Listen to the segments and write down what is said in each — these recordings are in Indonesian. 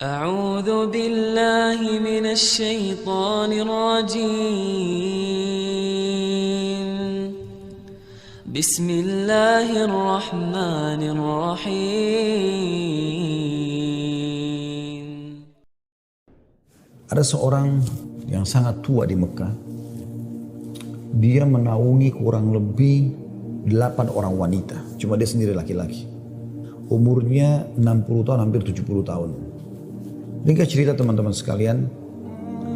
أعوذ بالله من الشيطان الرجيم بسم الله الرحمن الرحيم. Ada seorang yang sangat tua di Mekah. Dia menaungi kurang lebih 8 orang wanita. Cuma dia sendiri laki-laki. Umurnya 60 tahun, hampir 70 tahun. Ringkas cerita teman-teman sekalian,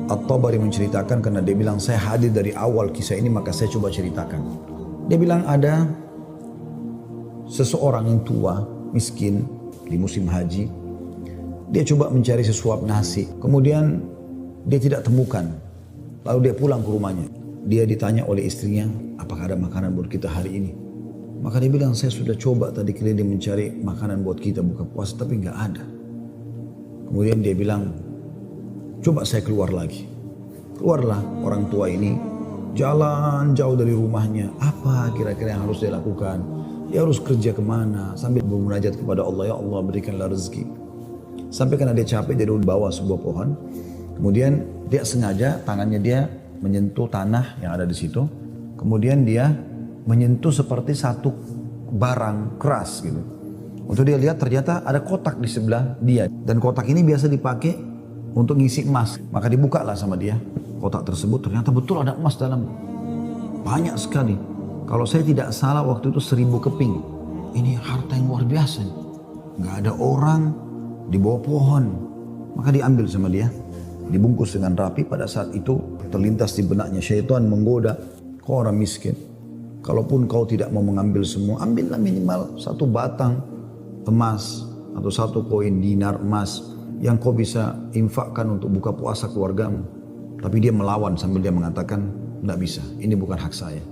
At-Tabari menceritakan karena dia bilang saya hadir dari awal kisah ini maka saya coba ceritakan. Dia bilang ada seseorang yang tua, miskin di musim haji. Dia coba mencari sesuap nasi. Kemudian dia tidak temukan. Lalu dia pulang ke rumahnya. Dia ditanya oleh istrinya, apakah ada makanan buat kita hari ini? Maka dia bilang, saya sudah coba tadi keliling mencari makanan buat kita buka puasa tapi nggak ada. Kemudian dia bilang, coba saya keluar lagi. Keluarlah orang tua ini, jalan jauh dari rumahnya. Apa kira-kira yang harus dia lakukan? Dia harus kerja kemana? Sambil bermunajat kepada Allah, ya Allah berikanlah rezeki. Sampai karena dia capek, dia duduk di bawah sebuah pohon. Kemudian dia sengaja tangannya dia menyentuh tanah yang ada di situ. Kemudian dia menyentuh seperti satu barang keras gitu. Untuk dia lihat ternyata ada kotak di sebelah dia. Dan kotak ini biasa dipakai untuk ngisi emas. Maka dibukalah sama dia. Kotak tersebut ternyata betul ada emas dalam. Banyak sekali. Kalau saya tidak salah waktu itu 1000 keping. Ini harta yang luar biasa. Nggak ada orang di bawah pohon. Maka diambil sama dia. Dibungkus dengan rapi. Pada saat itu terlintas di benaknya syaitan menggoda. Kau orang miskin. Kalaupun kau tidak mau mengambil semua, ambillah minimal 1 batang emas atau 1 koin dinar emas yang kau bisa infakkan untuk buka puasa keluargamu. Tapi dia melawan sambil dia mengatakan, tidak bisa, ini bukan hak saya.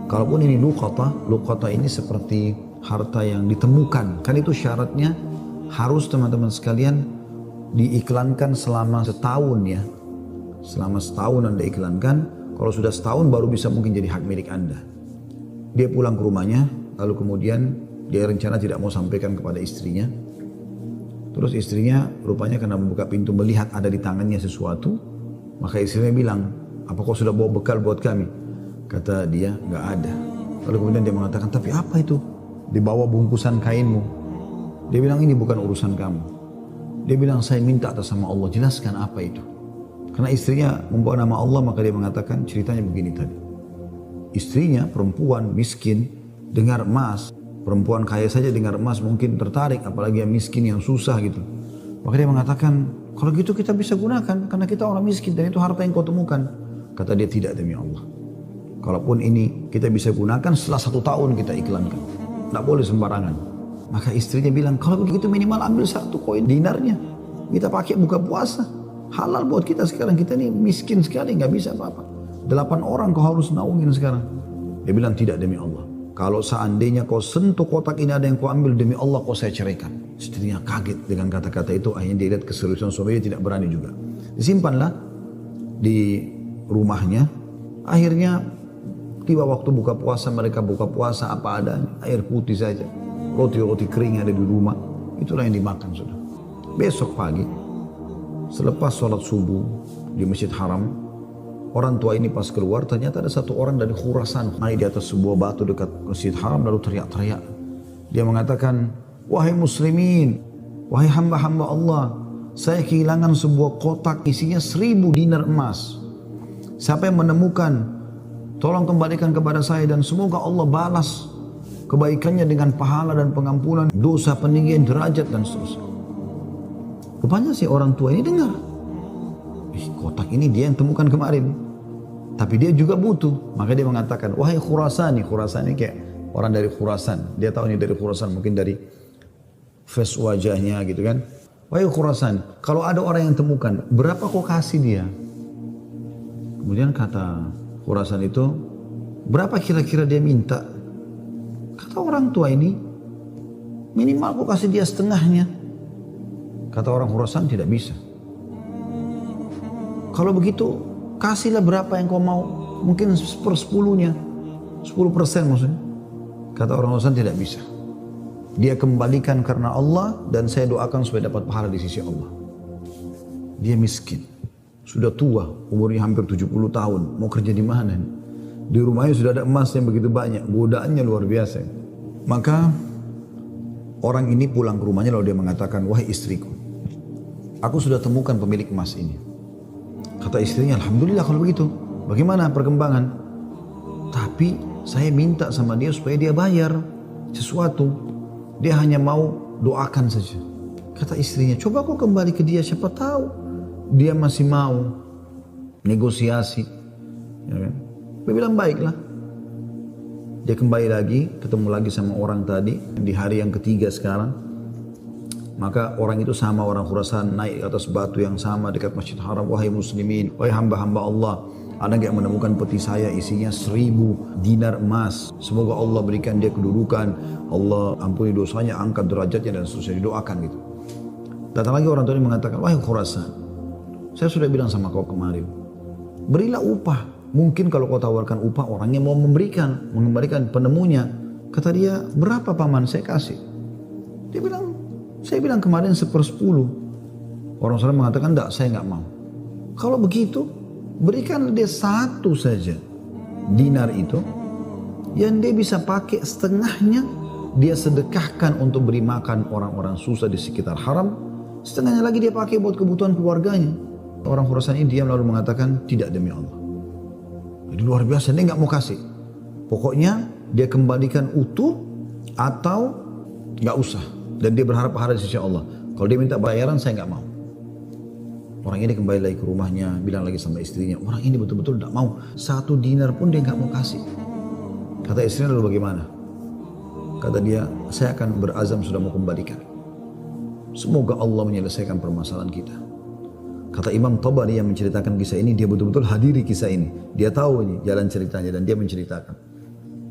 Kalaupun ini luqata ini seperti harta yang ditemukan. Kan itu syaratnya harus teman-teman sekalian diiklankan selama setahun ya. Selama setahun Anda iklankan, kalau sudah setahun baru bisa mungkin jadi hak milik Anda. Dia pulang ke rumahnya, lalu kemudian dia rencana tidak mau sampaikan kepada istrinya. Terus istrinya rupanya karena membuka pintu melihat ada di tangannya sesuatu. Maka istrinya bilang, apa kau sudah bawa bekal buat kami? Kata dia, nggak ada. Lalu kemudian dia mengatakan, tapi apa itu? Di bawah bungkusan kainmu. Dia bilang, ini bukan urusan kamu. Dia bilang, saya minta atas nama Allah, jelaskan apa itu. Karena istrinya membawa nama Allah, maka dia mengatakan ceritanya begini tadi. Istrinya perempuan miskin dengar emas. Perempuan kaya saja dengar emas mungkin tertarik, apalagi yang miskin yang susah gitu. Maka dia mengatakan, kalau gitu kita bisa gunakan karena kita orang miskin dan itu harta yang kau temukan. Kata dia, tidak demi Allah. Kalaupun ini kita bisa gunakan setelah 1 tahun kita iklankan. Tidak boleh sembarangan. Maka istrinya bilang, kalau begitu minimal ambil 1 koin dinarnya. Kita pakai buka puasa. Halal buat kita sekarang, kita ini miskin sekali, nggak bisa apa-apa. 8 orang kau harus naungin sekarang. Dia bilang, tidak demi Allah. Kalau seandainya kau sentuh kotak ini ada yang kau ambil, demi Allah kau saya ceraikan. Istrinya kaget dengan kata-kata itu. Akhirnya dia lihat keseriusan suaminya, tidak berani juga. Disimpanlah di rumahnya. Akhirnya tiba waktu buka puasa, mereka buka puasa apa adanya. Air putih saja. Roti-roti kering ada di rumah. Itulah yang dimakan sudah. Besok pagi, selepas sholat subuh di Masjid Haram, orang tua ini pas keluar ternyata ada 1 orang dari Khurasan naik di atas sebuah batu dekat Masjid Haram lalu teriak-teriak. Dia mengatakan, wahai muslimin, wahai hamba-hamba Allah, saya kehilangan sebuah kotak isinya 1000 dinar emas. Siapa yang menemukan, tolong kembalikan kepada saya dan semoga Allah balas kebaikannya dengan pahala dan pengampunan dosa, peninggian derajat dan seterusnya. Rupanya si orang tua ini dengar. Kotak ini dia yang temukan kemarin. Tapi dia juga butuh. Maka dia mengatakan, wahai Khurasani. Khurasani kayak orang dari Khurasan. Dia tahu ini dari Khurasan. Mungkin dari face wajahnya gitu kan. Wahai Khurasan, kalau ada orang yang temukan, berapa kau kasih dia? Kemudian kata Khurasan itu, berapa kira-kira dia minta? Kata orang tua ini, minimal kau kasih dia setengahnya. Kata orang Khurasan, tidak bisa. Kalau begitu, kasihlah berapa yang kau mau. Mungkin 1/10-nya. 10% maksudnya. Kata orang Khurasan, tidak bisa. Dia kembalikan karena Allah dan saya doakan supaya dapat pahala di sisi Allah. Dia miskin. Sudah tua, umurnya hampir 70 tahun. Mau kerja di mana? Di rumahnya sudah ada emas yang begitu banyak. Godaannya luar biasa. Maka orang ini pulang ke rumahnya lalu dia mengatakan, wahai istriku, aku sudah temukan pemilik emas ini. Kata istrinya, alhamdulillah kalau begitu. Bagaimana perkembangan? Tapi saya minta sama dia supaya dia bayar sesuatu. Dia hanya mau doakan saja. Kata istrinya, coba kau kembali ke dia, siapa tahu dia masih mau negosiasi. Ya kan? Dia bilang baiklah. Dia kembali lagi, ketemu lagi sama orang tadi di hari yang ketiga sekarang. Maka orang itu sama orang Khurasan naik ke atas batu yang sama dekat Masjid Haram. Wahai muslimin, wahai hamba-hamba Allah, ada yang menemukan peti saya isinya 1000 dinar emas. Semoga Allah berikan dia kedudukan, Allah ampuni dosanya, angkat derajatnya dan seterusnya, didoakan gitu. Datang lagi orang tua ini mengatakan, wahai Khurasan, saya sudah bilang sama kau kemarin, berilah upah. Mungkin kalau kau tawarkan upah, orangnya mau mengembalikan penemunya. Kata dia, berapa paman saya kasih? Dia bilang, saya bilang kemarin 1/10. Orang sana mengatakan, enggak, saya enggak mau. Kalau begitu, berikan dia 1 saja dinar itu, yang dia bisa pakai setengahnya, dia sedekahkan untuk beri makan orang-orang susah di sekitar haram, setengahnya lagi dia pakai buat kebutuhan keluarganya. Orang Khurasan ini diam lalu mengatakan, tidak demi Allah. Jadi luar biasa, dia nggak mau kasih. Pokoknya dia kembalikan utuh atau nggak usah. Dan dia berharap pahala di sisi Allah. Kalau dia minta bayaran, saya nggak mau. Orang ini kembali lagi ke rumahnya, bilang lagi sama istrinya, orang ini betul-betul nggak mau. 1 dinar pun dia nggak mau kasih. Kata istrinya, lalu bagaimana? Kata dia, saya akan berazam sudah mau kembalikan. Semoga Allah menyelesaikan permasalahan kita. Kata Imam Tabari yang menceritakan kisah ini, dia betul-betul hadiri kisah ini. Dia tahu ini jalan ceritanya dan dia menceritakan.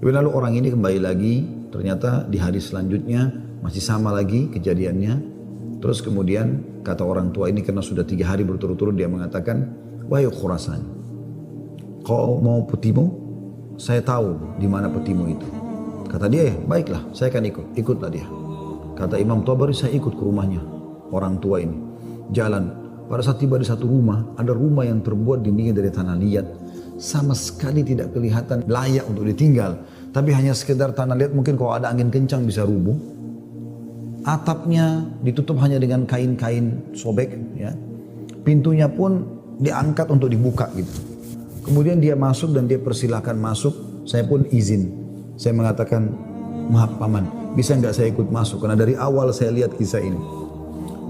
Lalu orang ini kembali lagi, ternyata di hari selanjutnya masih sama lagi kejadiannya. Terus kemudian kata orang tua ini karena sudah 3 hari berturut-turut dia mengatakan, wahai Khurasan, kau mau petimu? Saya tahu di mana petimu itu. Kata dia, baiklah, saya akan ikut. Ikutlah dia. Kata Imam Tabari, saya ikut ke rumahnya orang tua ini. Jalan. Pada saat tiba di satu rumah, ada rumah yang terbuat dindingnya dari tanah liat. Sama sekali tidak kelihatan layak untuk ditinggal. Tapi hanya sekedar tanah liat, mungkin kalau ada angin kencang bisa rubuh. Atapnya ditutup hanya dengan kain-kain sobek. Ya. Pintunya pun diangkat untuk dibuka gitu. Kemudian dia masuk dan dia persilahkan masuk. Saya pun izin. Saya mengatakan, maaf paman, bisa nggak saya ikut masuk? Karena dari awal saya lihat kisah ini.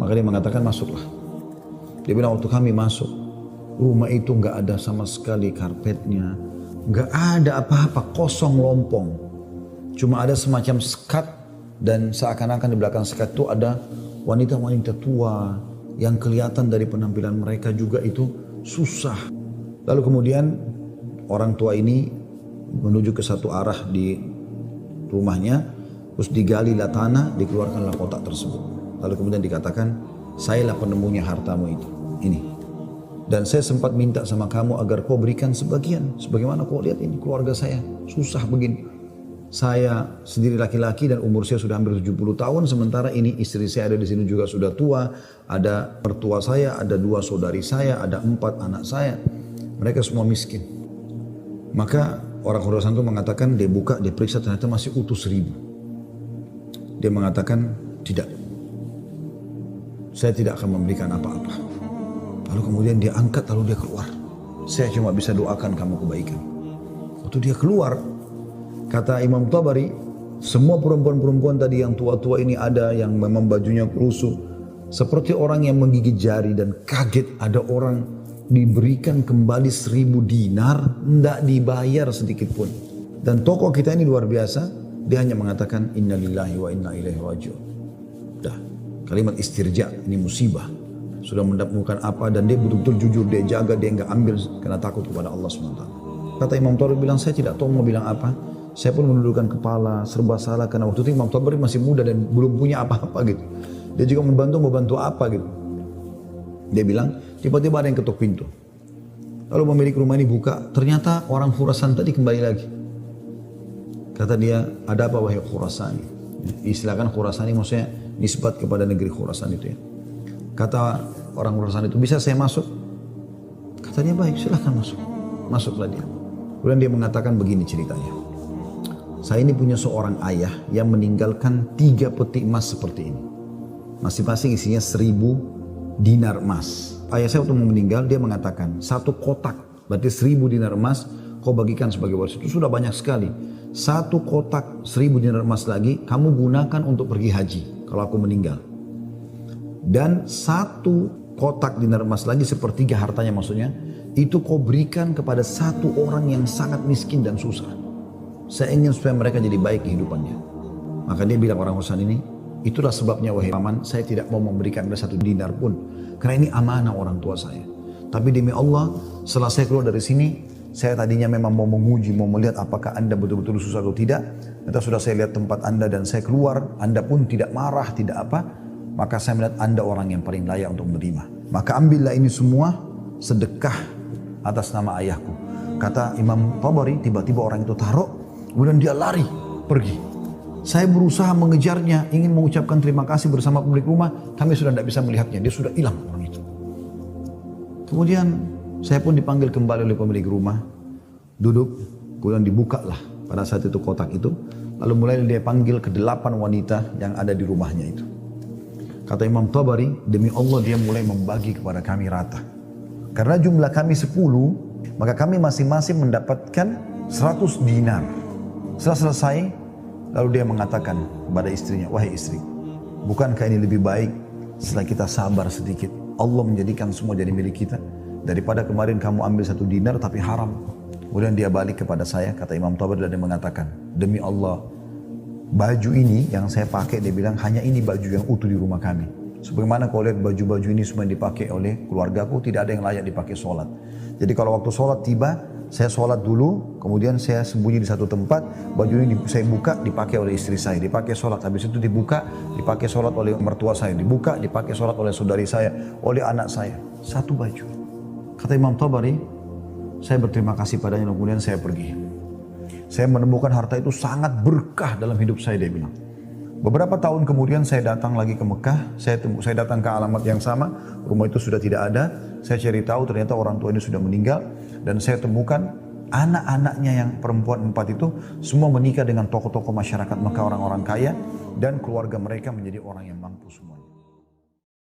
Maka dia mengatakan, masuklah. Dia bilang, waktu kami masuk, rumah itu nggak ada sama sekali karpetnya, nggak ada apa-apa, kosong lompong. Cuma ada semacam sekat dan seakan-akan di belakang sekat itu ada wanita-wanita tua yang kelihatan dari penampilan mereka juga itu susah. Lalu kemudian orang tua ini menuju ke satu arah di rumahnya, terus digalilah tanah, dikeluarkanlah kotak tersebut. Lalu kemudian dikatakan, sayalah penemunya hartamu itu, ini. Dan saya sempat minta sama kamu agar kau berikan sebagian. Sebagaimana kau lihat ini keluarga saya susah begini. Saya sendiri laki-laki dan umur saya sudah hampir 70 tahun. Sementara ini istri saya ada di sini juga sudah tua. Ada mertua saya, ada 2 saudari saya, ada 4 anak saya. Mereka semua miskin. Maka orang Khurasan itu mengatakan, dia buka, dia periksa ternyata masih utuh 1000. Dia mengatakan, tidak. Saya tidak akan memberikan apa-apa. Lalu kemudian dia angkat, lalu dia keluar. Saya cuma bisa doakan kamu kebaikan. Waktu dia keluar, kata Imam Tabari, semua perempuan-perempuan tadi yang tua-tua ini ada yang memang bajunya lusuh. Seperti orang yang menggigit jari dan kaget ada orang diberikan kembali 1000 dinar, tidak dibayar sedikit pun. Dan tokoh kita ini luar biasa, dia hanya mengatakan, inna lillahi wa inna ilaihi raji'un. Dah. Kalimat istirja, ini musibah. Sudah menemukan apa dan dia betul-betul jujur, dia jaga, dia enggak ambil karena takut kepada Allah SWT. Kata Imam Tabari bilang, saya tidak tahu mau bilang apa. Saya pun menundukkan kepala, serba salah karena waktu itu Imam Tabari masih muda dan belum punya apa-apa gitu. Dia juga mau bantu apa gitu. Dia bilang, tiba-tiba ada yang ketuk pintu. Lalu pemilik rumah ini buka, ternyata orang Khurasan tadi kembali lagi. Kata dia, ada apa wahai Khurasani? Istilahkan Khurasani maksudnya nisbat kepada negeri Khurasan itu ya. Kata orang urusan itu, bisa saya masuk? Kata dia, baik, silahkan masuk. Masuklah dia. Kemudian dia mengatakan begini ceritanya. Saya ini punya seorang ayah yang meninggalkan 3 peti emas seperti ini. Masing-masing isinya 1000 dinar emas. Ayah saya waktu meninggal, dia mengatakan, 1 kotak, berarti 1000 dinar emas, kau bagikan sebagai waris. Itu sudah banyak sekali. 1 kotak 1000 dinar emas lagi, kamu gunakan untuk pergi haji, kalau aku meninggal. Dan 1 kotak dinar emas lagi, sepertiga hartanya maksudnya, itu kau berikan kepada 1 orang yang sangat miskin dan susah. Saya ingin supaya mereka jadi baik kehidupannya. Maka dia bilang orang urusan ini, itulah sebabnya wahai paman, saya tidak mau memberikan Anda 1 dinar pun. Karena ini amanah orang tua saya. Tapi demi Allah, setelah saya keluar dari sini, saya tadinya memang mau menguji, mau melihat apakah Anda betul-betul susah atau tidak. Ternyata sudah saya lihat tempat Anda dan saya keluar, Anda pun tidak marah, tidak apa. Maka saya melihat Anda orang yang paling layak untuk menerima. Maka ambillah ini semua sedekah atas nama ayahku. Kata Imam Tabari, tiba-tiba orang itu taruh, kemudian dia lari, pergi. Saya berusaha mengejarnya, ingin mengucapkan terima kasih bersama pemilik rumah, kami sudah tidak bisa melihatnya, dia sudah hilang orang itu. Kemudian saya pun dipanggil kembali oleh pemilik rumah, duduk, kemudian dibukalah pada saat itu kotak itu, lalu mulai dia panggil ke-8 wanita yang ada di rumahnya itu. Kata Imam Tabari, demi Allah dia mulai membagi kepada kami rata. Karena jumlah kami 10, maka kami masing-masing mendapatkan 100 dinar. Setelah selesai, lalu dia mengatakan kepada istrinya, wahai istri, bukankah ini lebih baik setelah kita sabar sedikit, Allah menjadikan semua jadi milik kita, daripada kemarin kamu ambil 1 dinar tapi haram. Kemudian dia balik kepada saya, kata Imam Tabari, dan dia mengatakan, demi Allah, baju ini yang saya pakai, dia bilang, hanya ini baju yang utuh di rumah kami. Sebagaimana kau lihat baju-baju ini semua yang dipakai oleh keluargaku, tidak ada yang layak dipakai sholat. Jadi kalau waktu sholat tiba, saya sholat dulu, kemudian saya sembunyi di satu tempat, baju ini saya buka, dipakai oleh istri saya, dipakai sholat. Habis itu dibuka, dipakai sholat oleh mertua saya, dibuka, dipakai sholat oleh saudari saya, oleh anak saya. 1 baju. Kata Imam Tabari, saya berterima kasih padanya, kemudian saya pergi. Saya menemukan harta itu sangat berkah dalam hidup saya, dia bilang. Beberapa tahun kemudian saya datang lagi ke Mekah, saya datang ke alamat yang sama, rumah itu sudah tidak ada, saya cari tahu ternyata orang tua ini sudah meninggal, dan saya temukan anak-anaknya yang perempuan 4 itu, semua menikah dengan tokoh-tokoh masyarakat Mekah, orang-orang kaya, dan keluarga mereka menjadi orang yang mampu semuanya.